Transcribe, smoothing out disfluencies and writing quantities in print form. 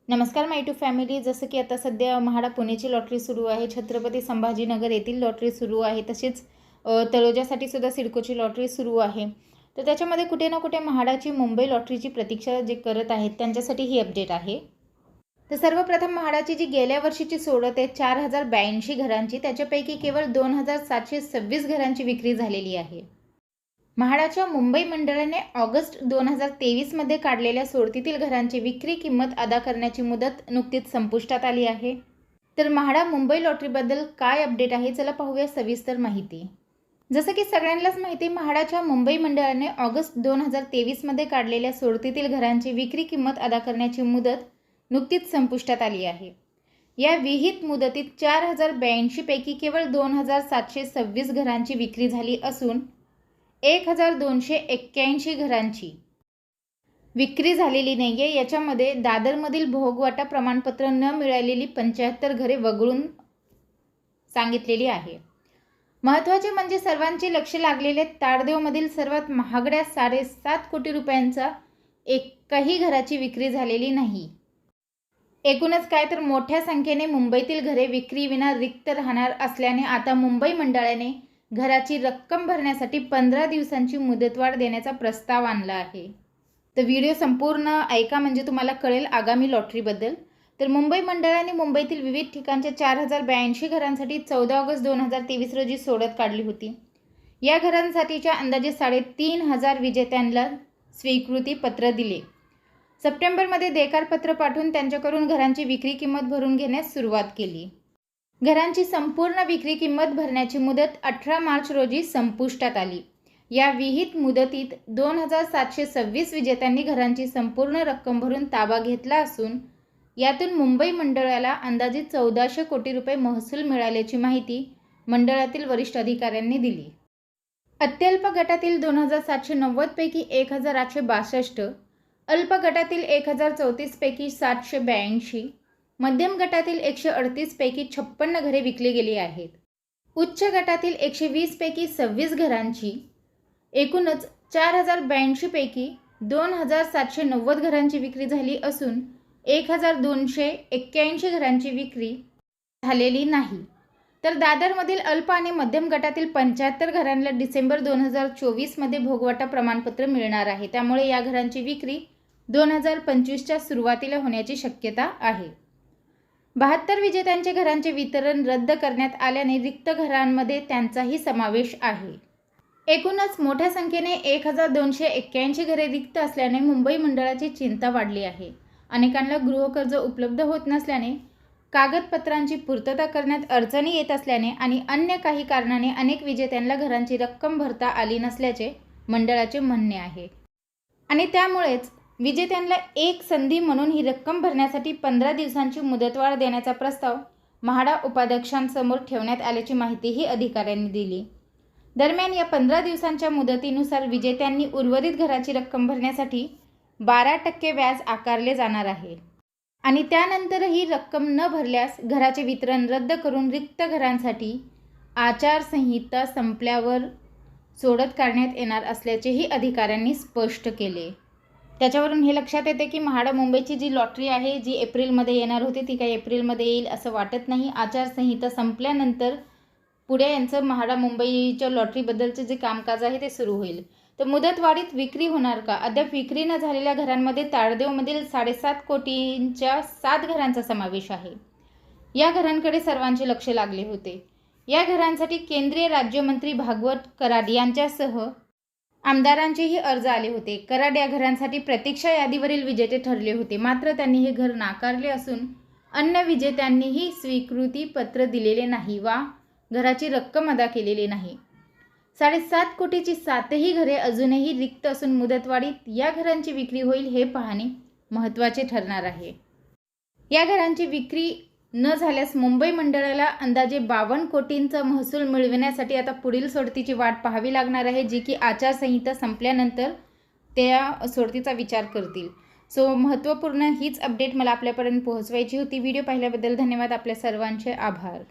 नमस्कार माय to family. जसं की आता सध्या म्हाडा पुणेची लॉटरी सुरू आहे, छत्रपती संभाजीनगर येथील लॉटरी सुरू आहे, तसेच तळोजासाठी सुद्धा सिडकोची लॉटरी सुरू आहे। तर त्याच्यामध्ये कुठे ना कुठे म्हाडाची मुंबई लॉटरीची प्रतीक्षा जे करत आहेत त्यांच्यासाठी ही अपडेट आहे। तर सर्वप्रथम म्हाडाची जी गेल्या वर्षीची सोडत आहे 4082 घरांची, त्याच्यापैकी केवळ 2726 घरांची विक्री झालेली आहे। म्हाडाच्या मुंबई मंडळाने ऑगस्ट 2023 मध्ये काढलेल्या सोडतीतील घरांची विक्री किंमत अदा करण्याची मुदत नुकतीच संपुष्टात आली आहे। तर म्हाडा मुंबई लॉटरीबद्दल काय अपडेट आहे, चला पाहूया सविस्तर माहिती। जसं की सगळ्यांनाच माहिती, म्हाडाच्या मुंबई मंडळाने ऑगस्ट 2023 मध्ये काढलेल्या सोडतीतील घरांची विक्री किंमत अदा करण्याची मुदत नुकतीच संपुष्टात आली आहे। या विहित मुदतीत 4082 पैकी केवळ 2726 घरांची विक्री झाली असून 1281 घरांची विक्री झालेली नाही आहे। याच्यामध्ये दादरमधील भोगवाटा प्रमाणपत्र न मिळालेली 75 घरे वगळून सांगितलेली आहे। महत्त्वाचे म्हणजे सर्वांचे लक्ष लागलेले ताडदेवमधील सर्वात महागड्या 7.5 कोटी रुपयांचा एकही घराची विक्री झालेली नाही। एकूणच काय तर मोठ्या संख्येने मुंबईतील घरे विक्री विना रिक्त राहणार असल्याने आता मुंबई मंडळाने घराची रक्कम भरण्यासाठी 15 दिवसांची मुदतवाढ देण्याचा प्रस्ताव आणला आहे। तर व्हिडिओ संपूर्ण ऐका म्हणजे तुम्हाला कळेल आगामी लॉटरीबद्दल। तर मुंबई मंडळाने मुंबईतील विविध ठिकाणच्या 4082 घरांसाठी 14 ऑगस्ट 2023 रोजी सोडत काढली होती। या घरांसाठीच्या अंदाजे 3500 विजेत्यांना स्वीकृती पत्र दिले। सप्टेंबरमध्ये देकार पत्र पाठवून त्यांच्याकडून घरांची विक्री किंमत भरून घेण्यास सुरुवात केली। घरांची संपूर्ण विक्री किंमत भरण्याची मुदत 18 मार्च रोजी संपुष्टात आली। या विहित मुदतीत 2726 विजेत्यांनी घरांची संपूर्ण रक्कम भरून ताबा घेतला असून यातून मुंबई मंडळाला अंदाजे 1400 कोटी रुपये महसूल मिळाल्याची माहिती मंडळातील वरिष्ठ अधिकाऱ्यांनी दिली। अत्यल्प गटातील 2790 पैकी 1862, अल्प गटातील 1034 पैकी 782, मध्यम गटातील 138 पैकी 56 घरे विकली गेली आहेत। उच्च गटातील 120 पैकी 26 घरांची एकूणच 4082 पैकी 2790 घरांची विक्री झाली असून 1281 घरांची विक्री झालेली नाही। तर दादरमधील अल्प आणि मध्यम गटातील 75 घरांना डिसेंबर 2024 मध्ये भोगवाटा प्रमाणपत्र मिळणार आहे। त्यामुळे या घरांची विक्री 2025च्या सुरुवातीला होण्याची शक्यता आहे। 72 विजेत्यांचे घरांचे वितरण रद्द करण्यात आल्याने रिक्त घरांमध्ये त्यांचाही समावेश आहे। एकूणच मोठ्या संख्येने 1281 घरे रिक्त असल्याने मुंबई मंडळाची चिंता वाढली आहे। अनेकांना गृहकर्ज उपलब्ध होत नसल्याने, कागदपत्रांची पूर्तता करण्यात अडचणी येत असल्याने आणि अन्य काही कारणाने अनेक विजेत्यांना घरांची रक्कम भरता आली नसल्याचे मंडळाचे म्हणणे आहे। आणि त्यामुळेच विजेत्यांना एक संधी म्हणून ही रक्कम भरण्यासाठी 15 दिवसांची मुदतवाढ देण्याचा प्रस्ताव म्हाडा उपाध्यक्षांसमोर ठेवण्यात आल्याची माहितीही अधिकाऱ्यांनी दिली। दरम्यान या 15 दिवसांच्या मुदतीनुसार विजेत्यांनी उर्वरित घराची रक्कम भरण्यासाठी 12% व्याज आकारले जाणार आहे आणि त्यानंतरही रक्कम न भरल्यास घराचे वितरण रद्द करून रिक्त घरांसाठी आचारसंहिता संपल्यावर सोडत काढण्यात येणार असल्याचेही अधिकाऱ्यांनी स्पष्ट केले। त्याच्यावरून हे लक्षात येते की म्हाडा मुंबईची जी लॉटरी आहे, जी एप्रिलमध्ये येणार होती, ती काही एप्रिलमध्ये येईल असं वाटत नाही। आचारसंहिता संपल्यानंतर पुढे यांचं म्हाडा मुंबईच्या लॉटरीबद्दलचे जे कामकाज आहे ते सुरू होईल। तर मुदतवाढीत विक्री होणार का? अद्याप विक्री न झालेल्या घरांमध्ये ताडदेवमधील 7.5 कोटींच्या 7 घरांचा समावेश आहे। या घरांकडे सर्वांचे लक्ष लागले होते। या घरांसाठी केंद्रीय राज्यमंत्री भागवत कराड यांच्यासह आमदारांचेही अर्ज आले होते। कराड या घरांसाठी प्रतीक्षा यादीवरील विजेते ठरले होते, मात्र त्यांनी हे घर नाकारले असून अन्य विजेत्यांनीही स्वीकृती पत्र दिलेले नाही वा घराची रक्कम अदा केलेली नाही। 7.5 कोटीची 7ही घरे अजूनही रिक्त असून मुदतवाढीत या घरांची विक्री होईल हे पाहणे महत्त्वाचे ठरणार आहे। या घरांची विक्री न झाल्यास मुंबई मंडळाला अंदाजे 52 कोटींचा महसूल मिळविण्यासाठी आता पुढील सोडतीची वाट पाहावी लागणार आहे, जी की आचारसंहिता संपल्यानंतर त्या सोडतीचा विचार करतील। सो महत्त्वपूर्ण हीच अपडेट मला आपल्यापर्यंत पोहोचवायची होती। व्हिडिओ पाहिल्याबद्दल धन्यवाद। आपल्या सर्वांचे आभार।